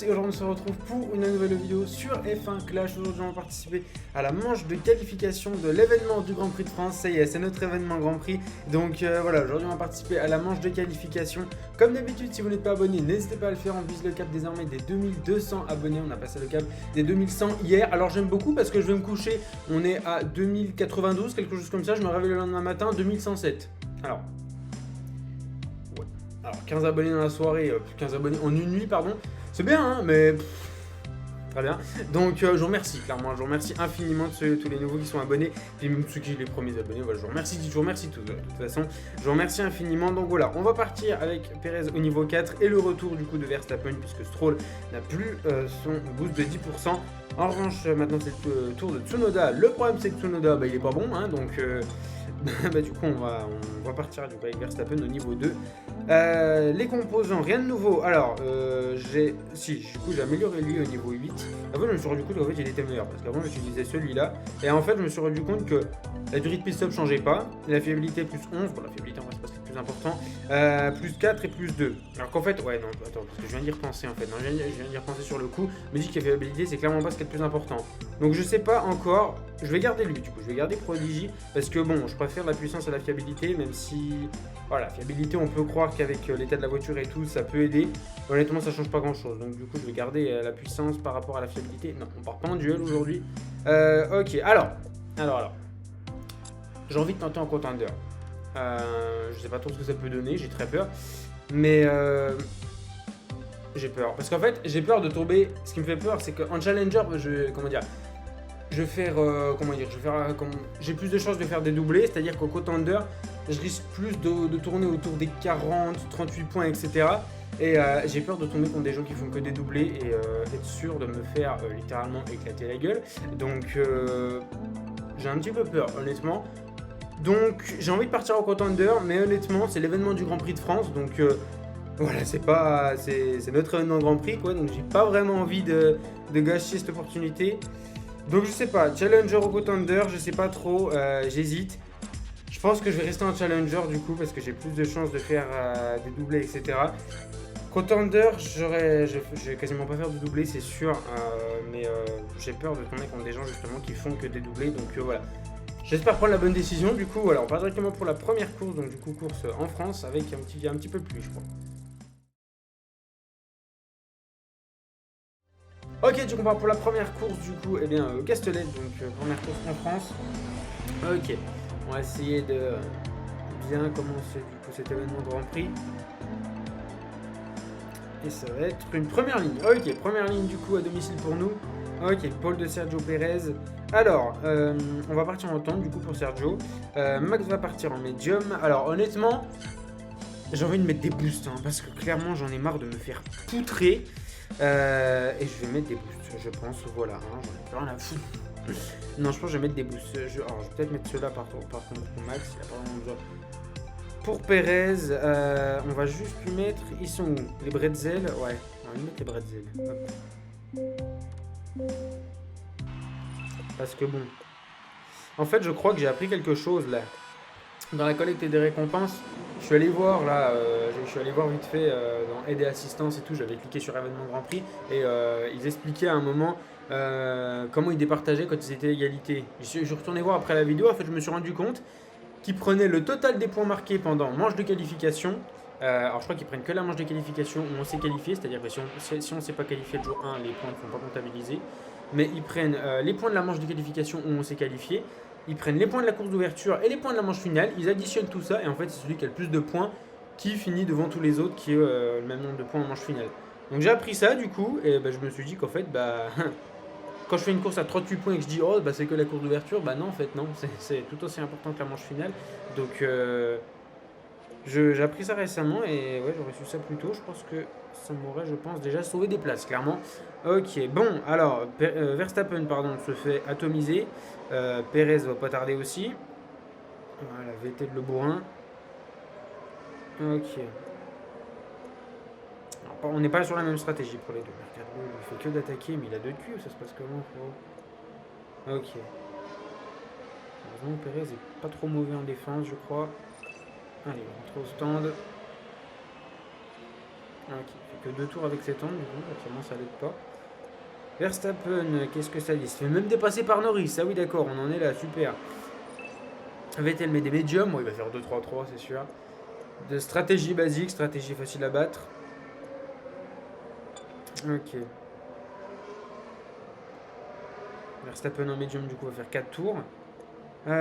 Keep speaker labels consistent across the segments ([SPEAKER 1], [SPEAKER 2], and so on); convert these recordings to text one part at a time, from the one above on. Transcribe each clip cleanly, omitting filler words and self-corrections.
[SPEAKER 1] et aujourd'hui on se retrouve pour une nouvelle vidéo sur F1 Clash. Aujourd'hui on va participer à la manche de qualification de l'événement du Grand Prix de France. Ça y est, c'est notre événement Grand Prix. Donc voilà, aujourd'hui on va participer à la manche de qualification. Comme d'habitude, si vous n'êtes pas abonné, n'hésitez pas à le faire. On vise le cap désormais des 2200 abonnés. On a passé le cap des 2100 hier. Alors j'aime beaucoup parce que je vais me coucher. On est à 2092, quelque chose comme ça. Je me réveille le lendemain matin, 2107. Alors... Alors 15 abonnés dans la soirée, 15 abonnés en une nuit, pardon. C'est bien, hein, mais... Très bien. Donc je vous remercie, clairement. Je vous remercie infiniment de tous les nouveaux qui sont abonnés. Puis même ceux qui sont les premiers abonnés. Voilà, je vous remercie tous. De toute façon, je vous remercie infiniment. Donc voilà, on va partir avec Perez au niveau 4 et le retour du coup de Verstappen puisque Stroll n'a plus son boost de 10%. En revanche, maintenant c'est le tour de Tsunoda. Le problème c'est que Tsunoda, il est pas bon, hein, donc... du coup on va partir du coup avec Verstappen au niveau 2. Les composants, rien de nouveau. Alors du coup j'ai amélioré lui au niveau 8. En fait je me suis rendu compte qu'en fait il était meilleur parce qu'avant j'utilisais celui-là et en fait je me suis rendu compte que la durée de pit stop changeait pas, la fiabilité plus 11, bon la fiabilité en vrai c'est pas ce qui est le plus important, plus 4 et plus 2. Alors qu'en fait, ouais non, attends, parce que je viens d'y repenser en fait, non, je viens d'y repenser sur le coup, mais je dis que la fiabilité c'est clairement pas ce qui est le plus important. Donc je sais pas encore, je vais garder lui du coup, je vais garder Prodigy, parce que bon, je préfère la puissance à la fiabilité, même si, voilà, la fiabilité on peut croire qu'avec l'état de la voiture et tout, ça peut aider, honnêtement ça change pas grand chose, donc du coup je vais garder la puissance par rapport à la fiabilité. Non, on part pas en duel aujourd'hui. Ok, alors... J'ai envie de tenter en contender. Je sais pas trop ce que ça peut donner, j'ai très peur. Mais j'ai peur. Parce qu'en fait, j'ai peur de tomber. Ce qui me fait peur, c'est qu'en challenger, j'ai plus de chances de faire des doublés. C'est-à-dire qu'au contender, je risque plus de tourner autour des 40, 38 points, etc. Et j'ai peur de tomber contre des gens qui font que des doublés et être sûr de me faire littéralement éclater la gueule. Donc j'ai un petit peu peur, honnêtement. Donc j'ai envie de partir en contender, mais honnêtement c'est l'événement du Grand Prix de France, donc voilà, c'est notre événement Grand Prix quoi, donc j'ai pas vraiment envie de gâcher cette opportunité. Donc je sais pas, challenger ou contender, je sais pas trop, j'hésite. Je pense que je vais rester en challenger du coup parce que j'ai plus de chances de faire des doublés, etc. Contender, je vais quasiment pas faire de doublés, c'est sûr, mais j'ai peur de tomber contre des gens justement qui font que des doublés, donc voilà. J'espère prendre la bonne décision. Du coup, voilà, on part directement pour la première course. Donc, du coup, course en France avec un petit peu de pluie, je crois. Ok, du coup, on part pour la première course. Du coup, eh bien, Castellet. Donc, première course en France. Ok, on va essayer de bien commencer du coup cet événement Grand Prix. Et ça va être une première ligne. Ok, première ligne du coup à domicile pour nous. Ok, pole de Sergio Perez. Alors, on va partir en tente du coup pour Sergio. Max va partir en médium. Alors honnêtement, j'ai envie de mettre des boosts hein, parce que clairement j'en ai marre de me faire poutrer. Et je vais mettre des boosts, je pense. Voilà, hein, j'en ai rien à foutre. Non, je pense que je vais mettre des boosts. Alors, je vais peut-être mettre ceux-là par contre pour Max. Il a pas vraiment besoin. Pour Perez, on va juste lui mettre. Ils sont où? Les bretzels? Ouais, on va lui mettre les bretzels. Hop. Parce que bon. En fait, je crois que j'ai appris quelque chose là. Dans la collecte des récompenses, je suis allé voir là, je suis allé voir vite fait dans aide et assistance et tout. J'avais cliqué sur événement Grand Prix et ils expliquaient à un moment comment ils départageaient quand ils étaient égalité. Je suis retourné voir après la vidéo. En fait, je me suis rendu compte qui prenaient le total des points marqués pendant manche de qualification. Alors je crois qu'ils prennent que la manche de qualification où on s'est qualifié, c'est-à-dire que si on ne s'est pas qualifié le jour 1, les points ne sont pas comptabilisés. Mais ils prennent les points de la manche de qualification où on s'est qualifié, ils prennent les points de la course d'ouverture et les points de la manche finale, ils additionnent tout ça et en fait c'est celui qui a le plus de points qui finit devant tous les autres qui ont le même nombre de points en manche finale. Donc j'ai appris ça du coup et je me suis dit qu'en fait quand je fais une course à 38 points et que je dis oh c'est que la course d'ouverture, non en fait non, c'est tout aussi important que la manche finale. Donc j'ai appris ça récemment et ouais j'aurais su ça plus tôt, je pense que ça m'aurait je pense déjà sauvé des places clairement. Ok bon alors Verstappen pardon se fait atomiser, Perez va pas tarder aussi. Voilà VT de Le Bourrin. Ok. Alors, on n'est pas sur la même stratégie pour les deux. Regarde-le, il fait que d'attaquer mais il a deux culs, ça se passe comment frérot? Ok. Heureusement Perez est pas trop mauvais en défense je crois. Allez, on rentre au stand. Ok, il fait que 2 tours avec ses temps, du coup, actuellement ça l'aide pas. Verstappen, qu'est-ce que ça dit? Il se fait même dépasser par Norris. Ah oui, d'accord, on en est là, super. Vettel met des médiums, bon, il va faire 2-3-3, c'est sûr. De stratégie basique, stratégie facile à battre. Ok. Verstappen en médium, du coup, va faire 4 tours. La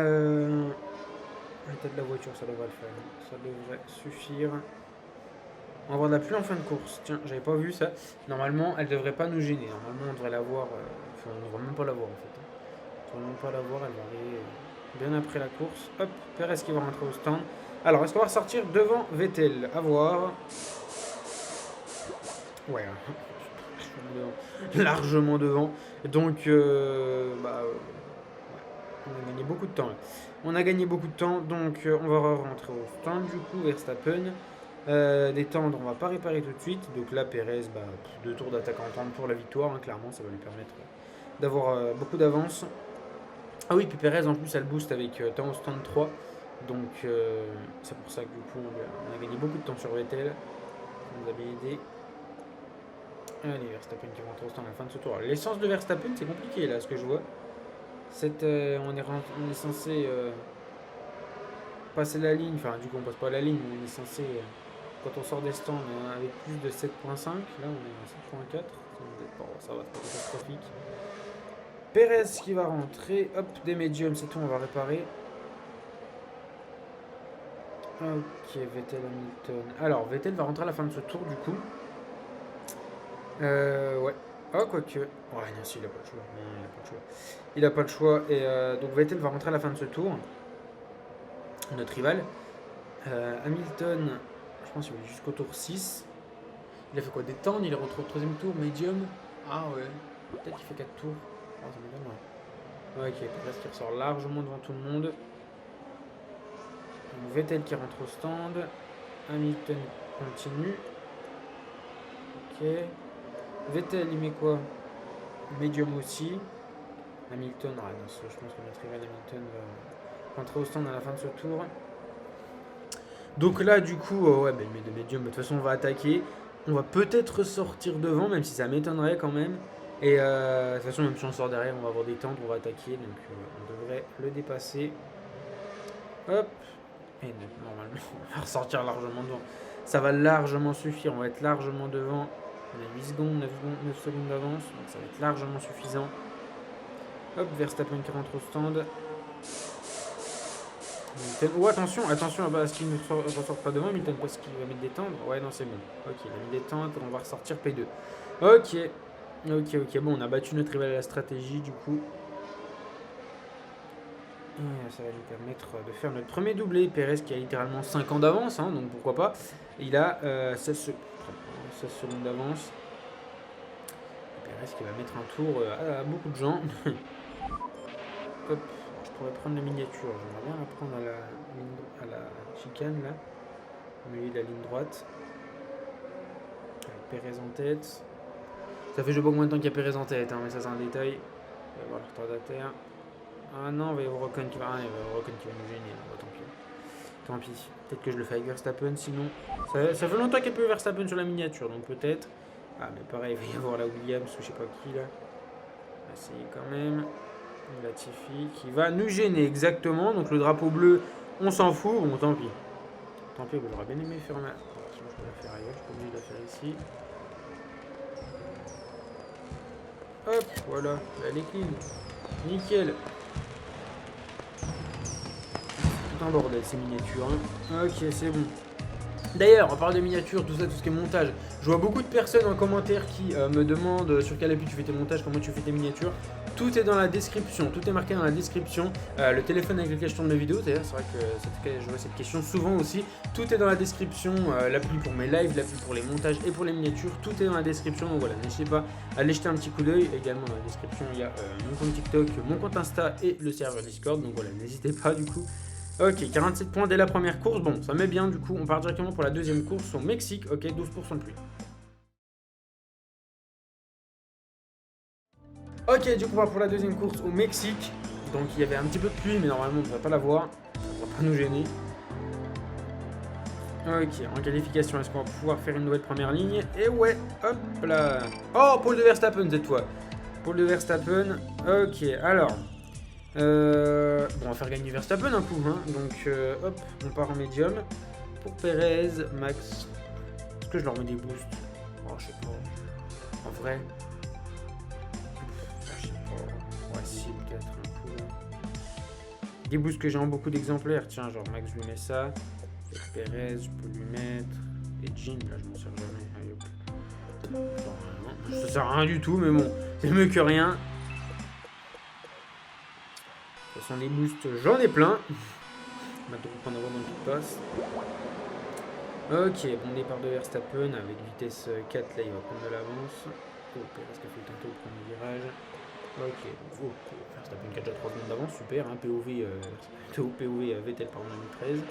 [SPEAKER 1] tête de la voiture, ça devrait le faire. Ça devrait suffire. On va avoir de la pluie en fin de course. Tiens, j'avais pas vu ça. Normalement, elle devrait pas nous gêner. Normalement, on devrait la voir. Enfin, on ne devrait même pas la voir en fait. On ne devrait même pas la voir. Elle va arriver bien après la course. Hop, Perez qui va rentrer au stand. Alors, est-ce qu'on va ressortir devant Vettel? À voir. Ouais, largement devant. Donc, on a gagné beaucoup de temps. Là. On a gagné beaucoup de temps, donc on va rentrer au stand du coup, Verstappen. Détendre, on va pas réparer tout de suite. Donc là, Perez, 2 tours d'attaque en temps pour la victoire. Hein, clairement, ça va lui permettre d'avoir beaucoup d'avance. Ah oui, puis Perez en plus, elle boost avec temps au stand 3. Donc c'est pour ça que du coup, on a gagné beaucoup de temps sur Vettel. Ça nous a bien aidé. Allez, Verstappen qui rentre au stand à la fin de ce tour. L'essence de Verstappen, c'est compliqué là, ce que je vois. On est censé passer la ligne, enfin du coup on passe pas la ligne, mais on est censé, quand on sort des stands avec plus de 7.5, là on est à 7.4, ça va, c'est pas catastrophique. Perez qui va rentrer, hop, des médiums, c'est tout, on va réparer. Ok, Vettel, Hamilton. Alors, Vettel va rentrer à la fin de ce tour du coup. Ouais. Oh, quoique. Ouais, non, si, il a pas le choix. Non, il a pas le choix. Il a pas le choix. Et donc, Vettel va rentrer à la fin de ce tour. Notre rival. Hamilton, je pense qu'il va jusqu'au tour 6. Il a fait quoi? Des temps? Il est rentré au 3ème tour, medium. Ah ouais. Peut-être qu'il fait 4 tours. Oh, ça m'étonne, ouais. Ok, Perez qui ressort largement devant tout le monde. Donc, Vettel qui rentre au stand. Hamilton continue. Ok. Vettel, il met quoi? Medium aussi. Hamilton, ah non, je pense que notre rival Hamilton va rentrer au stand à la fin de ce tour. Donc là, du coup, ouais, il met de medium. De toute façon, on va attaquer. On va peut-être sortir devant, même si ça m'étonnerait quand même. Et de toute façon, même si on sort derrière, on va avoir des tentes, on va attaquer. Donc on devrait le dépasser. Hop. Et donc, normalement, on va ressortir largement devant. Ça va largement suffire. On va être largement devant. On a 8 secondes, 9 secondes d'avance. Donc ça va être largement suffisant. Hop, Verstappen qui rentre au stand. Oh, attention, à ce qu'il ne ressort pas devant, Hamilton, parce qu'il va mettre des tentes. Ouais, non, c'est bon. Ok, il a mis des tentes, on va ressortir P2. Ok, bon, on a battu notre rival à la stratégie, du coup. Et ça va nous permettre de faire notre premier doublé. Perez qui a littéralement 5 ans d'avance, hein, donc pourquoi pas. Il a 16 secondes d'avance. Perez qui va mettre un tour à beaucoup de gens. Hop. Je pourrais prendre la miniature, j'aimerais bien la prendre à la chicane là, au milieu de la ligne droite. Avec Perez en tête. Ça fait je sais pas combien de temps qu'il y a Perez en tête, hein, mais ça c'est un détail. On va voir le retardataire. Ah non, il va y avoir Ocon qui va nous gêner, tant pis. Peut-être que je le fais avec Verstappen sinon. Ça fait longtemps qu'il n'y a pas eu Verstappen sur la miniature, donc peut-être. Ah mais pareil, il va y avoir la Williams ou je sais pas qui là. On va essayer quand même. Latifi qui va nous gêner exactement. Donc le drapeau bleu, on s'en fout. Bon, tant pis. J'aurais bien aimé faire ma. Attention, je peux la faire ailleurs. Je suis pas obligé de la faire ici. Hop, voilà. Elle est clean. Nickel. Tout un bordel ces miniatures. Hein. Ok, c'est bon. D'ailleurs, on parle de miniatures, tout ça, tout ce qui est montage. Je vois beaucoup de personnes en commentaire qui me demandent sur quelle appli tu fais tes montages, comment tu fais tes miniatures. Tout est dans la description, tout est marqué dans la description. Le téléphone avec lequel je tourne mes vidéos, d'ailleurs, c'est vrai que je vois cette question souvent aussi. Tout est dans la description, l'appli pour mes lives, l'appli pour les montages et pour les miniatures, tout est dans la description. Donc voilà, n'hésitez pas à aller jeter un petit coup d'œil. Également dans la description, il y a mon compte TikTok, mon compte Insta et le serveur Discord. Donc voilà, n'hésitez pas du coup. Ok, 47 points dès la première course. Bon, ça met bien du coup. On part directement pour la deuxième course au Mexique. Ok, 12% de pluie. Ok, du coup, on va pour la deuxième course au Mexique. Donc, il y avait un petit peu de pluie, mais normalement, on ne devrait pas la voir. Ça ne devrait pas nous gêner. Ok, en qualification, est-ce qu'on va pouvoir faire une nouvelle première ligne? Et ouais, hop là. Oh, pole de Verstappen cette fois. Pole de Verstappen. Ok, alors. Bon, on va faire gagner Verstappen un coup. Hein. Donc, hop, on part en médium. Pour Perez, Max. Est-ce que je leur mets des boosts? Oh, je sais pas. En vrai. Je sais pas. Ouais, si, peut-être un coup. Des boosts que j'ai en beaucoup d'exemplaires. Tiens, genre Max, je lui mets ça. Et Perez, je peux lui mettre. Et Jean, là, je m'en sers jamais. Allez, hop. Ça sert à rien du tout, mais bon, c'est mieux que rien. Ce sont des boosts, j'en ai plein. Maintenant, on va prendre vraiment une passe. Ok, bon départ de Verstappen avec vitesse 4, là il va prendre de l'avance. Oh, Perez qui a fait tantôt le premier virage. Ok, bon, Verstappen qui a déjà 3 secondes d'avance, super, hein, POV Vettel par 2013.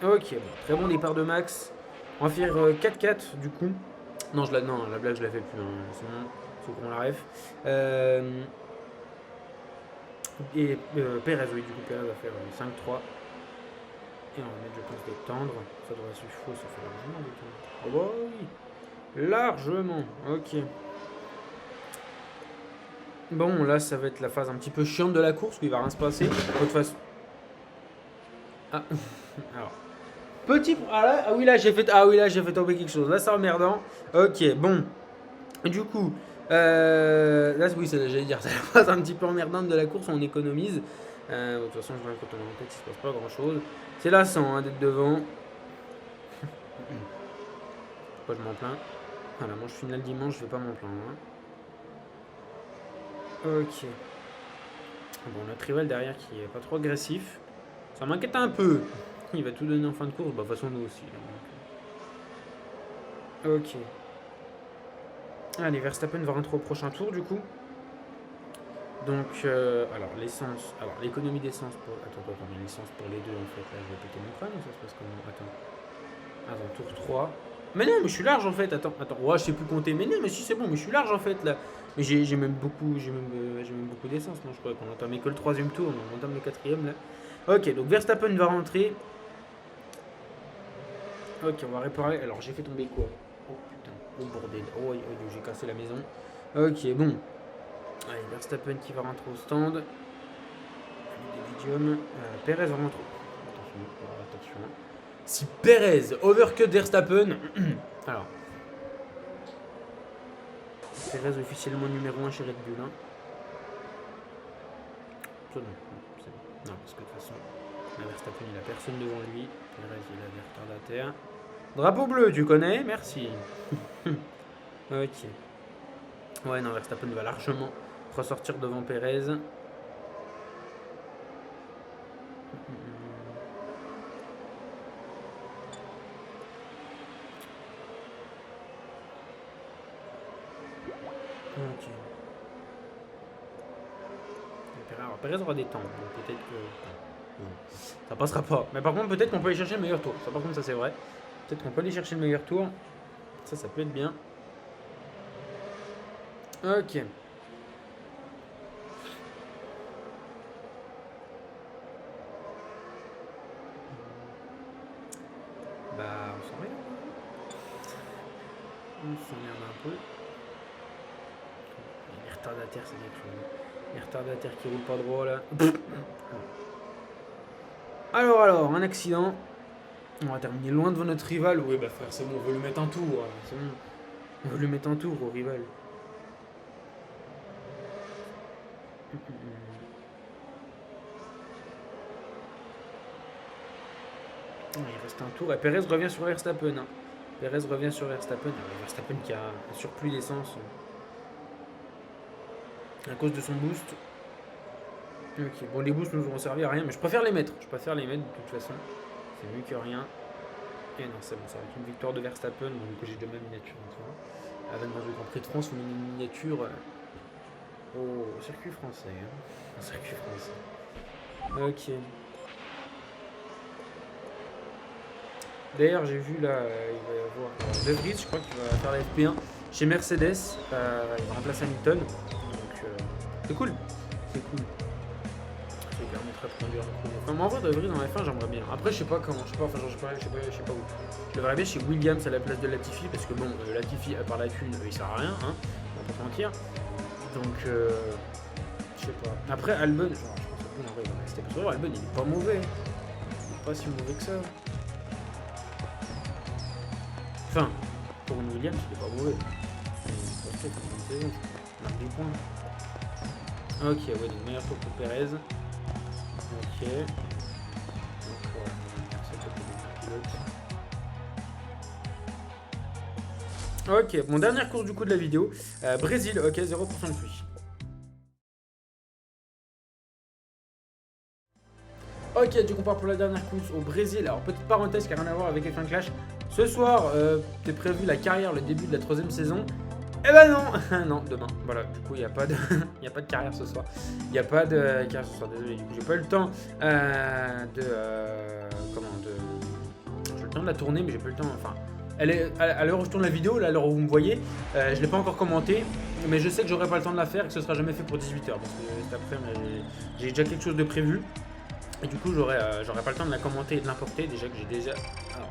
[SPEAKER 1] Ok, bon, très bon départ de Max. On va faire 4-4 du coup. Non, la blague je la fais plus, hein. C'est bon, faut qu'on la ref. Et Perez, oui, du coup Perez va faire 5-3. Et on va mettre, je pense, des tendres. Ça devrait suffire, ça fait largement des tendres. Oh bah oui, largement, ok. Bon, là, ça va être la phase un petit peu chiante de la course, où il va rien se passer. De toute façon... Ah, alors... Petit... Ah oui, là, j'ai fait tomber quelque chose. Là, c'est emmerdant. Ok, bon. Du coup... là, oui, j'allais dire, c'est la phase un petit peu emmerdante de la course, on économise. De toute façon, je vois quand on est en tête, il se passe pas grand chose. C'est lassant hein, d'être devant. Pourquoi je m'en plains? Ah, la manche finale dimanche, je vais pas m'en plaindre. Hein. Ok. Bon, on a Trival derrière qui est pas trop agressif. Ça m'inquiète un peu. Il va tout donner en fin de course. Bah, de toute façon, nous aussi. Donc. Ok. Allez, Verstappen va rentrer au prochain tour du coup. Donc, alors l'essence, alors l'économie d'essence pour... Attends, mais l'essence pour les deux en fait, là je vais péter mon crâne ou ça se passe comment? Attends, tour 3. Mais non, mais je suis large en fait, attends, ouais, je sais plus compter, mais non, mais si c'est bon, mais je suis large en fait là. Mais j'ai même beaucoup d'essence, non, je crois qu'on entamait que le 3ème tour, on entame le 4ème là. Ok, donc Verstappen va rentrer. Ok, on va réparer, alors j'ai fait tomber quoi? Oh putain, oh bordel, oh j'ai cassé la maison. Ok, bon. Allez, Verstappen qui va rentrer au stand. Médium. Perez va rentrer. Attention. Si Perez overcut Verstappen. Alors. Perez officiellement numéro 1 chez Red Bull. Hein. Ça, non, parce que de toute façon, Verstappen il a personne devant lui. Perez il a des retardataires. Drapeau bleu, tu connais? Merci. Ok. Ouais, non, Verstappen va largement ressortir devant Perez. Ok. Alors, Perez aura des temps, donc peut-être que... ça passera pas. Mais par contre, peut-être qu'on peut aller chercher le meilleur tour. Ça, par contre, ça c'est vrai. Peut-être qu'on peut aller chercher le meilleur tour. Ça peut être bien. Ok. Bah, on s'emmerde. On s'emmerde un peu. Les retardataires, c'est quelque chose. Les retardataires qui roulent pas droit là. Alors, un accident. On va terminer loin devant notre rival. Oui, bah frère, c'est bon, on veut lui mettre un tour. C'est bon. On veut lui mettre un tour au rival. Il reste un tour et Perez revient sur Verstappen. Hein. Perez revient sur Verstappen. Verstappen qui a un surplus d'essence à cause de son boost. Ok, bon les boosts nous auront servi à rien, mais je préfère les mettre. De toute façon. C'est mieux que rien. Et non, c'est bon, ça va être une victoire de Verstappen. Donc du coup j'ai de ma miniature en toi. Avec dans le Grand Prix de France, on met une miniature au circuit français. Hein. Un circuit français. Ok. D'ailleurs, j'ai vu là, il va y avoir De Vries, je crois qu'il va faire la FP1 chez Mercedes. Il va remplacer Hamilton. Donc, c'est cool. Ça lui permettra serait trop dur. Enfin, en vrai, de vrai, dans la F1, j'aimerais bien. Après, je sais pas comment, je sais pas, enfin, genre, je sais pas où. Je le verrais bien chez Williams à la place de Latifi, parce que bon, Latifi, à part la thune, il sert à rien, hein, on va pas se mentir. Donc, je sais pas. Après, Albon, genre, je pense que Albon, en vrai, il va rester. Parce que Albon, il est pas mauvais. Il est pas si mauvais que ça. Enfin, pour une Williams, il est pas mauvais. Il est une saison. Il marque des points. Ok, ouais, donc meilleur tour pour Perez. Ok. Donc, ça peut être pilote. Ok, bon, dernière course du coup de la vidéo. Brésil, ok, 0% de pluie. Ok, du coup, on part pour la dernière course au Brésil. Alors, petite parenthèse qui n'a rien à voir avec F1 Clash. Ce soir, t'es prévu la carrière, le début de la 3ème saison. Eh ben non non, demain. Voilà, du coup, il n'y a pas de il y a pas de carrière ce soir. Il n'y a pas de carrière ce soir, désolé. Du coup, j'ai pas eu le temps j'ai eu le temps de la tourner, mais j'ai pas eu le temps. Enfin, elle est à l'heure où je tourne la vidéo, là, à l'heure où vous me voyez, je l'ai pas encore commenté, mais je sais que j'aurai pas le temps de la faire et que ce sera jamais fait pour 18h parce que cet après-midi, j'ai déjà quelque chose de prévu. Et du coup, j'aurai pas le temps de la commenter et de l'importer. Déjà que j'ai déjà. Alors,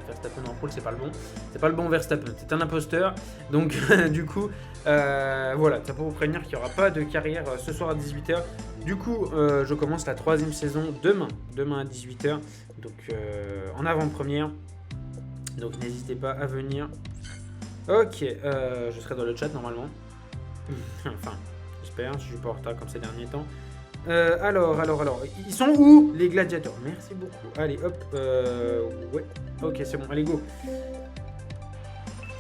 [SPEAKER 1] Verstappen en pôle, c'est pas le bon. C'est pas le bon Verstappen, c'est un imposteur. Donc, du coup, voilà, ça pour vous prévenir qu'il n'y aura pas de carrière ce soir à 18h. Du coup, je commence la 3ème saison demain à 18h. Donc, en avant-première. Donc, n'hésitez pas à venir. Ok, je serai dans le chat normalement. Enfin, j'espère, je suis pas en retard comme ces derniers temps. Alors, ils sont où les gladiateurs? Merci beaucoup. Allez, hop, ouais, ok, c'est bon, allez, go.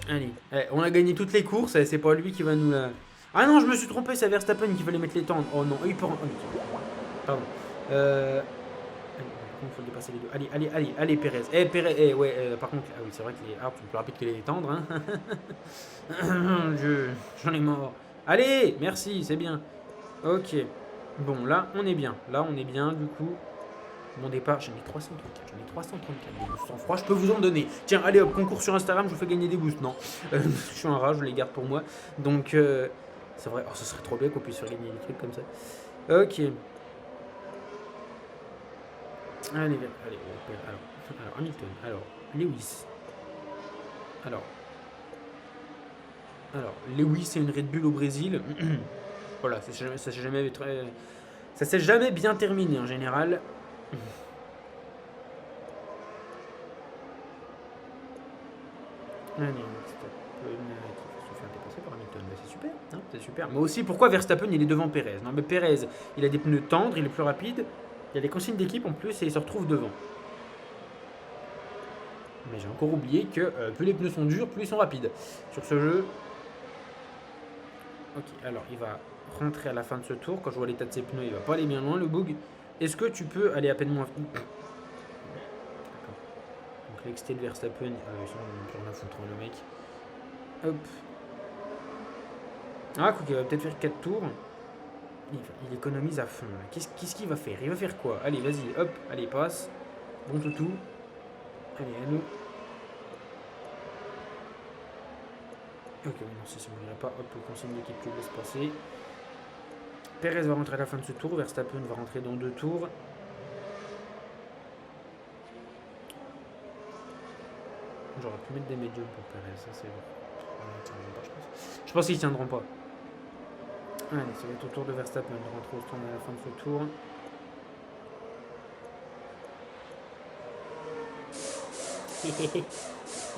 [SPEAKER 1] Allez, on a gagné toutes les courses, c'est pas lui qui va nous la... Ah non, je me suis trompé, c'est Verstappen qui fallait mettre les tendres. Oh non, il peut... Pardon. Il faut dépasser les deux. Allez, Perez. Perez, ouais, par contre, ah oui, c'est vrai que les arbres sont plus rapides que les tendres, hein. J'en ai mort. Allez, merci, c'est bien. Ok. Bon, là, on est bien. Du coup. Mon départ, j'en ai 334. Des boosts sans froid, je peux vous en donner. Tiens, allez hop, concours sur Instagram, je vous fais gagner des boosts. Non, je suis un rat, je les garde pour moi. Donc, c'est vrai. Oh, ce serait trop bien qu'on puisse faire gagner des trucs comme ça. Ok. Allez, alors, Hamilton. Alors, Lewis. Alors, Lewis, c'est une Red Bull au Brésil. Voilà, ça s'est jamais bien terminé en général. Allez, Verstappen qui se fait dépasser par Hamilton, c'est super, hein, c'est super. Mais aussi, pourquoi Verstappen il est devant Perez? Non, mais Perez, il a des pneus tendres, il est plus rapide. Il y a des consignes d'équipe en plus et il se retrouve devant. Mais j'ai encore oublié que plus les pneus sont durs, plus ils sont rapides sur ce jeu. Ok, alors il va rentrer à la fin de ce tour. Quand je vois l'état de ses pneus, il va pas aller bien loin, le bug. Est-ce que tu peux aller à peine moins... D'accord. Donc l'exté de Verstappen, ils sont plus rien à foutre, le mec. Hop. Ah, quoi qu'il va peut-être faire 4 tours. Il économise à fond. Qu'est-ce qu'il va faire? Il va faire quoi? Allez, vas-y, hop, allez, passe. Bon toutou. Allez, à nous. Ok, non, ça ne m'ira pas. Hop, le consigne d'équipe que je laisse passer. Perez va rentrer à la fin de ce tour. Verstappen va rentrer dans 2 tours. J'aurais pu mettre des médiums pour Perez. Ça, c'est bon. Je pense qu'ils ne tiendront pas. Allez, ça va être au tour de Verstappen de rentrer au stand à la fin de ce tour.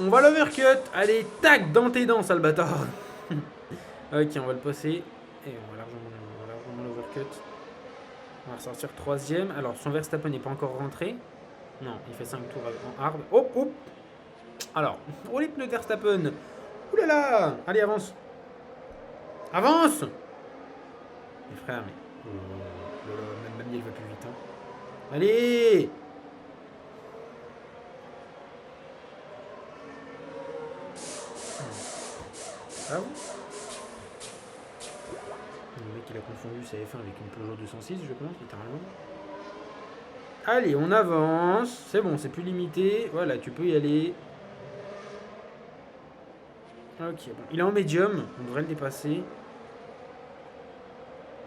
[SPEAKER 1] On va l'overcut. Allez, tac, dans tes dents, sale bâtard. Ok, on va le passer. Et on va largement l'overcut. On va ressortir 3ème. Alors, son Verstappen n'est pas encore rentré. Non, il fait 5 tours en hard. Oh, oh. Alors, oh les pneus de Verstappen. Ouh là là. Allez, avance. Avance. Mes frères, mais... même il va plus vite. Hein. Allez. Ah bon? Le mec il a confondu sa F1 avec une Peugeot 206 je pense littéralement. Allez on avance. C'est bon c'est plus limité. Voilà tu peux y aller. Ok bon il est en médium. On devrait le dépasser.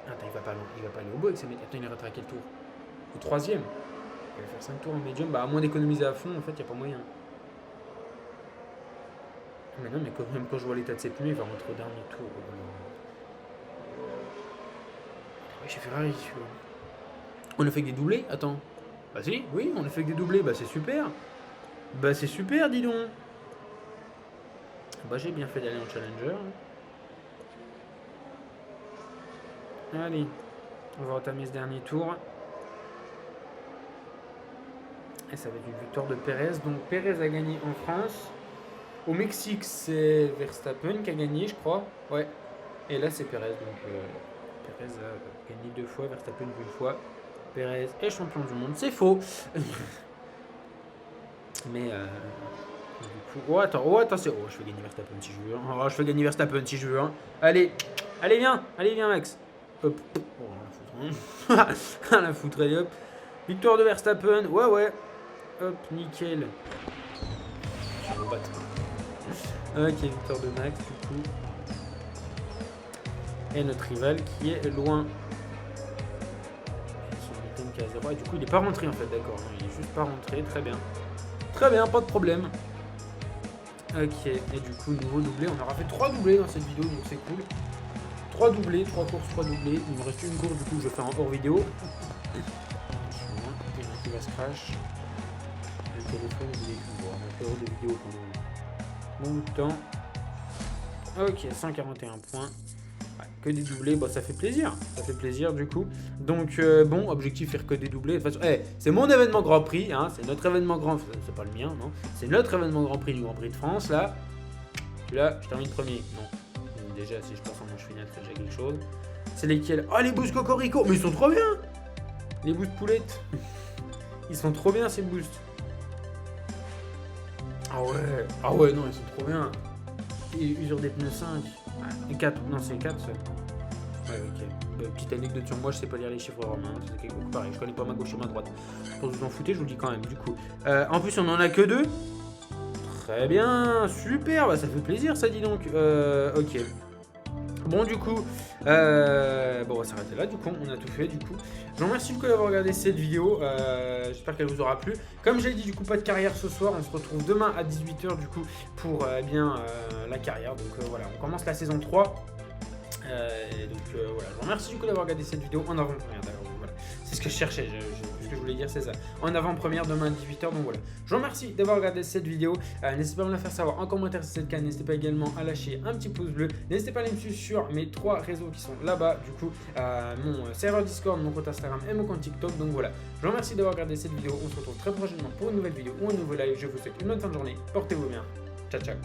[SPEAKER 1] Attends il va pas aller au bout avec sa médium. Attends il est rentré à quel tour? Ou 3ème. Il va faire 5 tours en médium. Bah, à moins d'économiser à fond, en fait, il n'y a pas moyen. Mais non, mais quand même, quand je vois l'état de ses pneus, il va rentrer au dernier tour. Ouais, chez Ferrari. On a fait que des doublés? Attends. Bah si, oui, on a fait que des doublés. Bah c'est super. Bah c'est super, dis donc. Bah j'ai bien fait d'aller en Challenger. Allez, on va entamer ce dernier tour. Et ça va être une victoire de Pérez. Donc Pérez a gagné en France. Au Mexique, c'est Verstappen qui a gagné, je crois. Ouais. Et là, c'est Pérez. Donc Pérez a gagné 2 fois, Verstappen une fois. Pérez est champion du monde. C'est faux. Mais du coup... Oh, attends, c'est... Oh, je fais gagner Verstappen si je veux. Hein. Oh, je fais gagner Verstappen si je veux. Hein. Allez, viens, Max. Hop. Oh, la foutre, allez, hop. Victoire de Verstappen. Ouais. Hop, nickel. Je vais me battre. Ok, victoire de Max, du coup. Et notre rival qui est loin. Son item qui est à 0. Et du coup, il n'est pas rentré en fait, d'accord. Il est juste pas rentré, très bien. Très bien, pas de problème. Ok, et du coup, nouveau doublé. On aura fait 3 doublés dans cette vidéo, donc c'est cool. 3 doublés, 3 courses, 3 doublés. Il me reste une course, du coup, je vais faire en hors vidéo. Il y en a qui va se crash. Le téléphone, il est voir. On va faire des vidéos pendant bon temps. Ok, 141 points. Ouais, que des doublés, bah, ça fait plaisir. Ça fait plaisir du coup. Donc bon, objectif faire que des doublés. De toute façon, c'est mon événement Grand Prix, hein, c'est notre événement Grand Prix. C'est pas le mien, non. C'est notre événement Grand Prix du Grand Prix de France, là. Là, je termine premier. Non. Donc, déjà, si je passe en manche finale, c'est déjà quelque chose. C'est lesquels? Oh, les boosts Cocorico. Mais ils sont trop bien. Les boosts poulettes. Ils sont trop bien, ces boosts. Ah ouais, non, ils sont trop bien. Et usure des pneus 5. Et 4, non, c'est 4 ça. Ouais, ok. Petite anecdote sur moi, je sais pas lire les chiffres romains. C'est quelque chose pareil, je connais pas ma gauche et ma droite. Pour vous en fouter, je vous le dis quand même, du coup. En plus, on en a que 2. Très bien, super, bah ça fait plaisir ça, dis donc. Ok. Bon, du coup, bon, on va s'arrêter là, du coup, on a tout fait, du coup. Je vous remercie beaucoup d'avoir regardé cette vidéo, j'espère qu'elle vous aura plu. Comme j'ai dit, du coup, pas de carrière ce soir, on se retrouve demain à 18h, du coup, pour la carrière. Donc voilà, on commence la saison 3. Voilà, je vous remercie du coup d'avoir regardé cette vidéo en avant-première. Voilà. C'est ce que je cherchais, ce que je voulais dire, c'est ça. En avant-première demain à 18h, donc voilà. Je vous remercie d'avoir regardé cette vidéo. N'hésitez pas à me la faire savoir en commentaire si c'est le cas. N'hésitez pas également à lâcher un petit pouce bleu. N'hésitez pas à aller me suivre sur mes 3 réseaux qui sont là-bas. Du coup, mon serveur Discord, mon compte Instagram et mon compte TikTok. Donc voilà, je vous remercie d'avoir regardé cette vidéo. On se retrouve très prochainement pour une nouvelle vidéo ou un nouveau live. Je vous souhaite une bonne fin de journée. Portez-vous bien. Ciao, ciao.